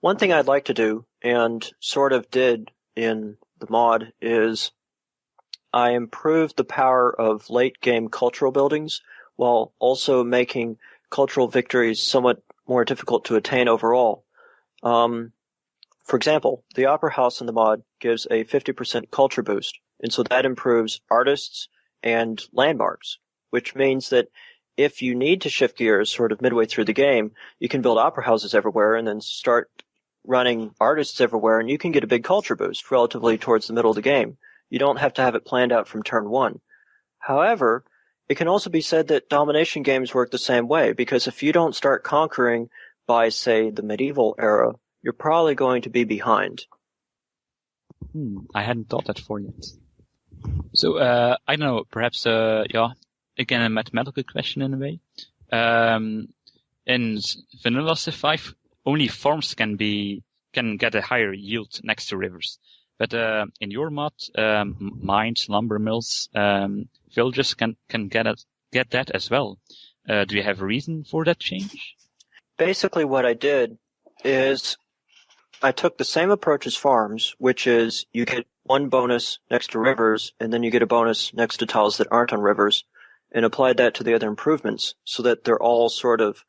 One thing I'd like to do, and sort of did in the mod, is I improved the power of late-game cultural buildings while also making cultural victories somewhat more difficult to attain overall. For example, the Opera House in the mod gives a 50% culture boost, and so that improves artists and landmarks, which means that if you need to shift gears sort of midway through the game, you can build opera houses everywhere and then start running artists everywhere, and you can get a big culture boost relatively towards the middle of the game. You don't have to have it planned out from turn one. However, it can also be said that domination games work the same way, because if you don't start conquering by, say, the medieval era, you're probably going to be behind. I hadn't thought that for yet. So, I don't know, perhaps, again, a mathematical question in a way. In vanilla Civ 5, only farms can get a higher yield next to rivers. But in your mod, mines, lumber mills, villages can get that as well. Do you have a reason for that change? Basically what I did is I took the same approach as farms, which is you get one bonus next to rivers, and then you get a bonus next to tiles that aren't on rivers, and applied that to the other improvements so that they're all sort of,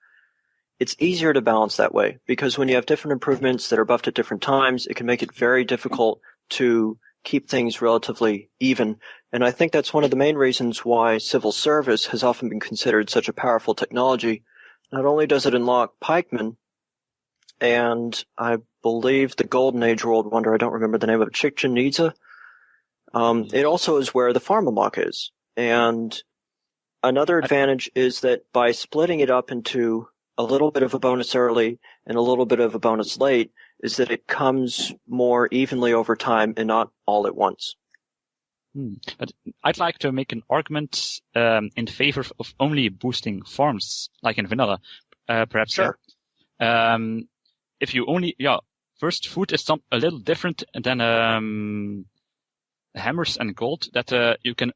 it's easier to balance that way, because when you have different improvements that are buffed at different times, it can make it very difficult to keep things relatively even. And I think that's one of the main reasons why civil service has often been considered such a powerful technology. Not only does it unlock pikemen, and I believe the Golden Age World Wonder, I don't remember the name of it, Chichen Itza, it also is where the farm unlock is. And another advantage is that by splitting it up into a little bit of a bonus early and a little bit of a bonus late, is that it comes more evenly over time and not all at once. But I'd like to make an argument in favor of only boosting farms, like in vanilla, perhaps. Sure. If you only, first food is a little different than hammers and gold, that you can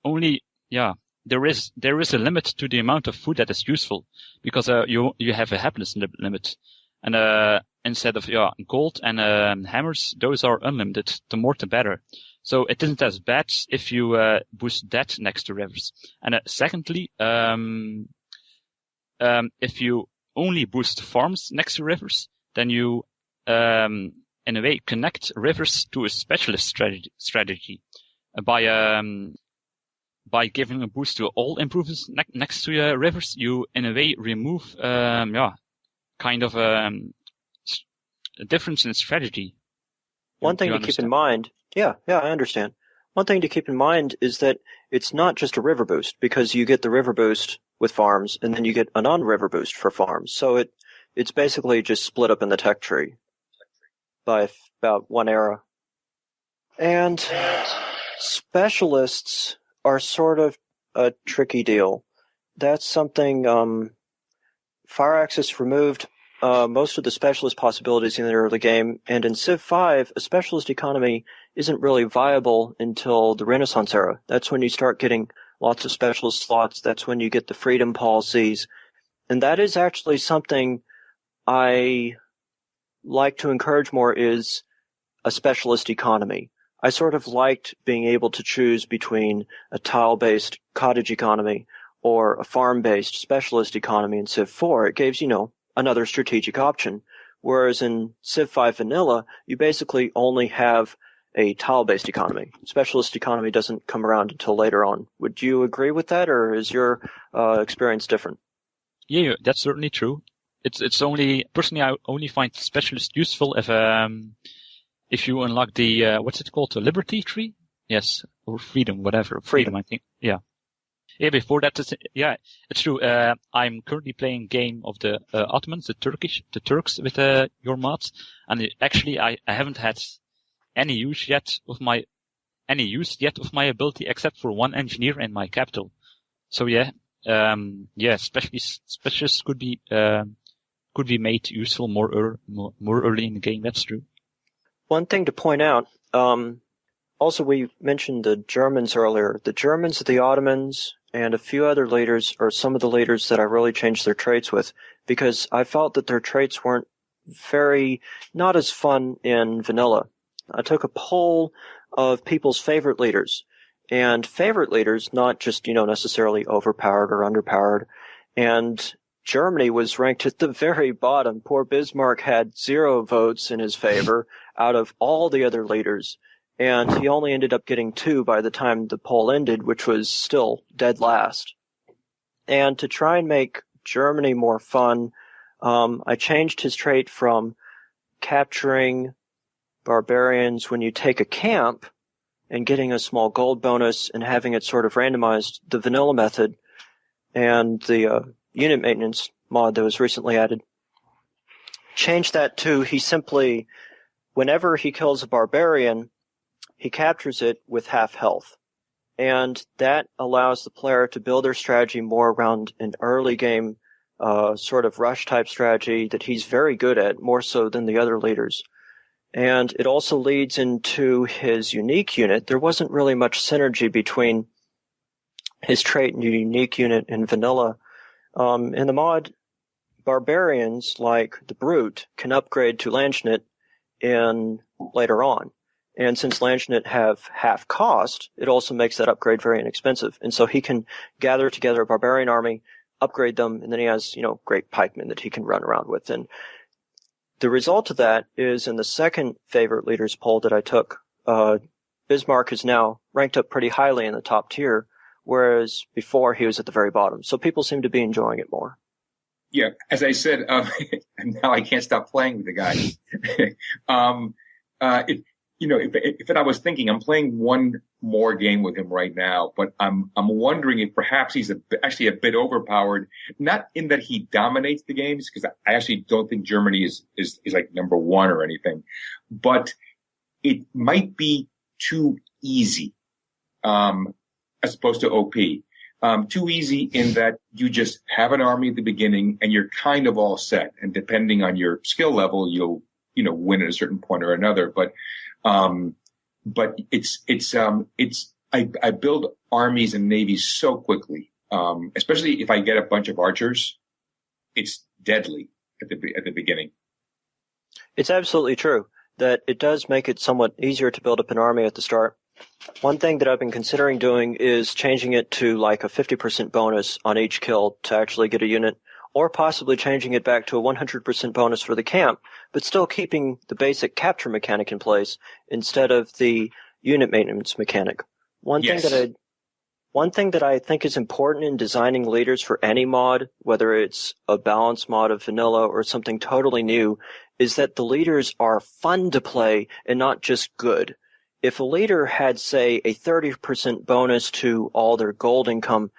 only, there is a limit to the amount of food that is useful, because you have a happiness limit, and instead of gold and hammers, those are unlimited. The more the better. So it isn't as bad if you boost that next to rivers. And secondly, if you only boost farms next to rivers, then you in a way connect rivers to a specialist strategy by giving a boost to all improvements next to rivers. You in a way remove kind of a difference in strategy. One thing to keep in mind, I understand. One thing to keep in mind is that it's not just a river boost, because you get the river boost with farms, and then you get a non-river boost for farms. So it's basically just split up in the tech tree by about one era. And specialists are sort of a tricky deal. That's something Firaxis removed most of the specialist possibilities in the early game, and in Civ 5, a specialist economy isn't really viable until the Renaissance era. That's when you start getting lots of specialist slots. That's when you get the freedom policies. And that is actually something I like to encourage more, is a specialist economy. I sort of liked being able to choose between a tile-based cottage economy or a farm-based specialist economy in Civ 4. It gives, another strategic option. Whereas in Civ 5 Vanilla, you basically only have a tile-based economy. Specialist economy doesn't come around until later on. Would you agree with that, or is your experience different? Yeah, that's certainly true. It's only, personally, I only find specialist useful if you unlock the what's it called, the liberty tree? Yes, or freedom, whatever. Freedom, I think. Yeah. Yeah, before that, it's true. I'm currently playing Game of the Ottomans, the Turks with your mods, and actually I haven't had any use yet of my ability except for one engineer in my capital. So specialists could be made useful more early in the game. That's true. One thing to point out, also we mentioned the Germans earlier. The Germans, the Ottomans, and a few other leaders are some of the leaders that I really changed their traits with, because I felt that their traits weren't not as fun in vanilla. I took a poll of people's favorite leaders, and favorite leaders, not just, necessarily overpowered or underpowered, and Germany was ranked at the very bottom. Poor Bismarck had 0 votes in his favor out of all the other leaders, and he only ended up getting 2 by the time the poll ended, which was still dead last. And to try and make Germany more fun, I changed his trait from capturing barbarians when you take a camp and getting a small gold bonus and having it sort of randomized, the vanilla method, and the unit maintenance mod that was recently added. Changed that to he simply, whenever he kills a barbarian, he captures it with half health. And that allows the player to build their strategy more around an early game sort of rush type strategy that he's very good at, more so than the other leaders. And it also leads into his unique unit. There wasn't really much synergy between his trait and unique unit in vanilla. In the mod, barbarians like the Brute can upgrade to Landschnitt later on. And since Landschnitt have half cost, it also makes that upgrade very inexpensive. And so he can gather together a barbarian army, upgrade them, and then he has, great pikemen that he can run around with. And the result of that is in the second favorite leaders poll that I took, Bismarck is now ranked up pretty highly in the top tier, whereas before he was at the very bottom. So people seem to be enjoying it more. Yeah, as I said, and now I can't stop playing with the guy. If I was thinking, I'm playing one more game with him right now, but I'm wondering if perhaps he's actually a bit overpowered. Not in that he dominates the games, because I actually don't think Germany is like number one or anything, but it might be too easy, as opposed to OP. Too easy in that you just have an army at the beginning and you're kind of all set, and depending on your skill level, you'll win at a certain point or another. But I build armies and navies so quickly, especially if I get a bunch of archers. It's deadly at the beginning. It's absolutely true that it does make it somewhat easier to build up an army at the start. One thing that I've been considering doing is changing it to like a 50% bonus on each kill to actually get a unit, or possibly changing it back to a 100% bonus for the camp, but still keeping the basic capture mechanic in place instead of the unit maintenance mechanic. One thing that I think is important in designing leaders for any mod, whether it's a balanced mod of vanilla or something totally new, is that the leaders are fun to play and not just good. If a leader had, say, a 30% bonus to all their gold income,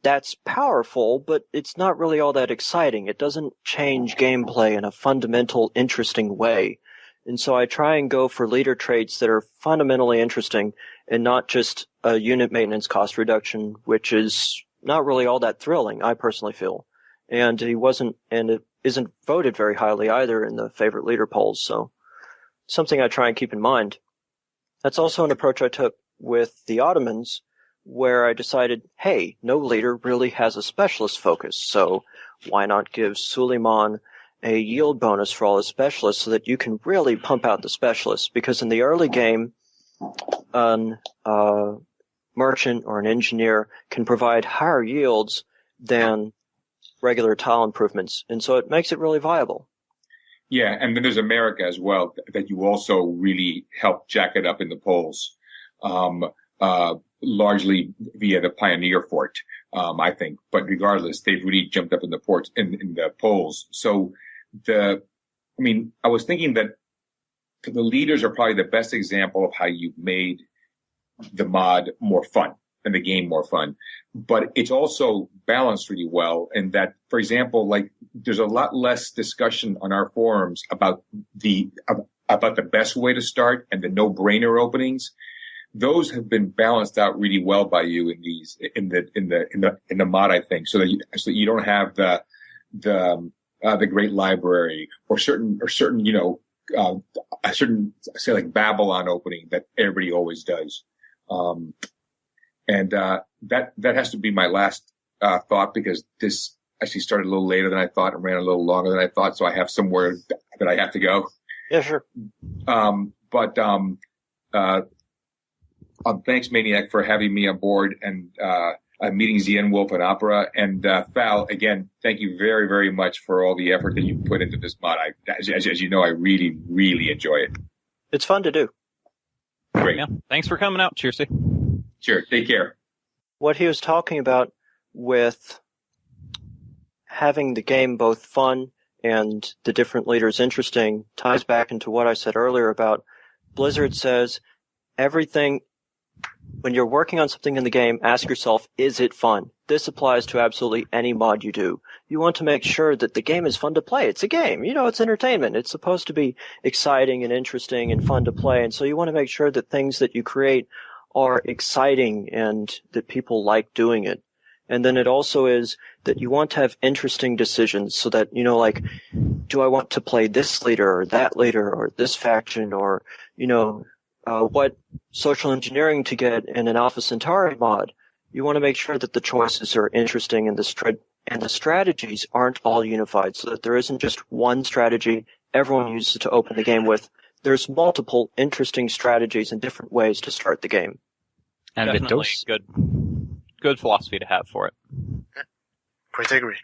that's powerful, but it's not really all that exciting. It doesn't change gameplay in a fundamental, interesting way. And so I try and go for leader traits that are fundamentally interesting and not just a unit maintenance cost reduction, which is not really all that thrilling, I personally feel. And it isn't voted very highly either in the favorite leader polls, so something I try and keep in mind. That's also an approach I took with the Ottomans, where I decided, hey, no leader really has a specialist focus, so why not give Suleiman a yield bonus for all his specialists so that you can really pump out the specialists? Because in the early game, a merchant or an engineer can provide higher yields than regular tile improvements, and so it makes it really viable. Yeah, and then there's America as well, that you also really help jack it up in the polls, largely via the Pioneer Fort, I think. But regardless, they've really jumped up in the polls. So I was thinking that the leaders are probably the best example of how you've made the mod more fun and the game more fun. But it's also balanced really well in that, for example, like there's a lot less discussion on our forums about the best way to start and the no-brainer openings. Those have been balanced out really well by you in the mod, I think, so that you don't have the great library or certain a certain, say, like Babylon opening that everybody always does. That has to be my last thought, because this actually started a little later than I thought and ran a little longer than I thought, so I have somewhere that I have to go. Yeah, sure. Thanks, Maniac, for having me on board and meeting xienwolf and Opera. And Thal, again, thank you very, very much for all the effort that you put into this mod. As you know, I really, really enjoy it. It's fun to do. Great. Yeah. Thanks for coming out, Txurce. Sure. Take care. What he was talking about with having the game both fun and the different leaders interesting ties back into what I said earlier about Blizzard says everything. When you're working on something in the game, ask yourself, is it fun? This applies to absolutely any mod you do. You want to make sure that the game is fun to play. It's a game. It's entertainment. It's supposed to be exciting and interesting and fun to play. And so you want to make sure that things that you create are exciting and that people like doing it. And then it also is that you want to have interesting decisions so that, like, do I want to play this leader or that leader or this faction or, what social engineering to get in an Alpha Centauri mod. You want to make sure that the choices are interesting and the strategies aren't all unified so that there isn't just one strategy everyone uses to open the game with. There's multiple interesting strategies and different ways to start the game. And Definitely with those... good philosophy to have for it. Quite agree.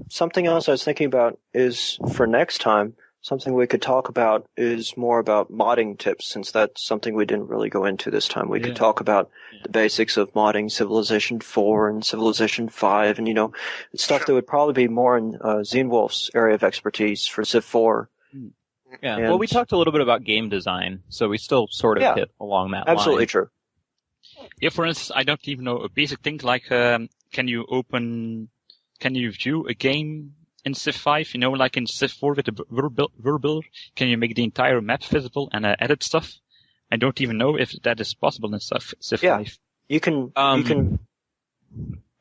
Something else I was thinking about is for next time, something we could talk about is more about modding tips, since that's something we didn't really go into this time. We could talk about the basics of modding Civilization 4 and Civilization 5, and, stuff that would probably be more in xienwolf's area of expertise for Civ 4. Yeah, And- well, we talked a little bit about game design, so we still sort of hit along that line. Absolutely true. Yeah, for instance, I don't even know a basic thing like, can you view a game in Civ 5, like in Civ 4 with the world builder? Can you make the entire map visible and edit stuff? I don't even know if that is possible in Civ 5. You can.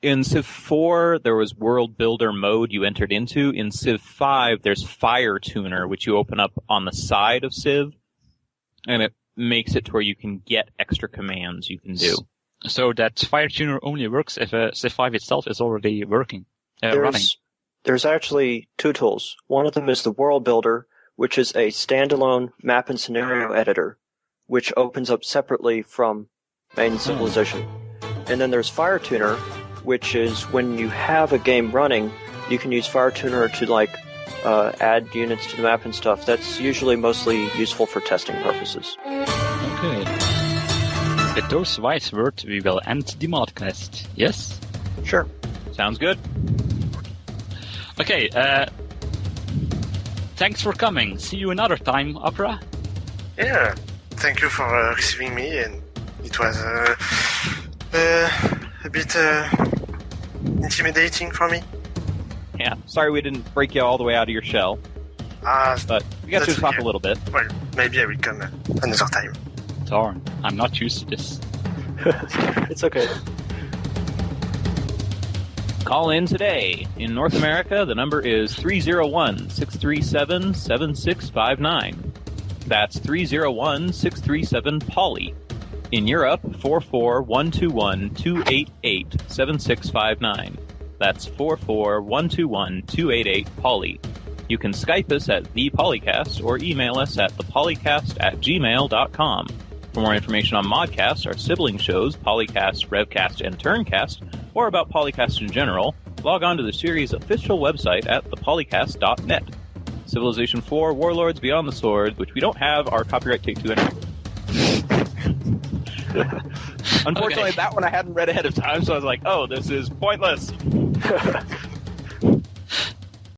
In Civ 4, there was World Builder mode you entered into. In Civ 5, there's Fire Tuner, which you open up on the side of Civ, and it makes it to where you can get extra commands you can do. So that Fire Tuner only works if Civ 5 itself is already working, running. There's actually two tools. One of them is the World Builder, which is a standalone map and scenario editor, which opens up separately from main civilization. And then there's Fire Tuner, which is when you have a game running, you can use Fire Tuner to add units to the map and stuff. That's usually mostly useful for testing purposes. Okay. With those wise words, we will end the ModCast. Yes? Sure. Sounds good. Okay, thanks for coming. See you another time, Opera. Yeah, thank you for receiving me, and it was a bit intimidating for me. Yeah, sorry we didn't break you all the way out of your shell, but we got to talk a little bit. Well, maybe I will come another time. Darn, I'm not used to this. It's okay. Call in today. In North America, the number is 301-637-7659. That's 301-637-POLY. In Europe, 44121-288-7659. That's 44121-288-POLY. You can Skype us at the PolyCast or email us at thepolycast@gmail.com. For more information on ModCast, our sibling shows, PolyCast, RevCast, and TurnCast, or about PolyCast in general, log on to the series' official website at thepolycast.net. Civilization 4, Warlords Beyond the Sword, which we don't have our copyright take to anymore. Unfortunately, that one I hadn't read ahead of time, so I was like, oh, this is pointless.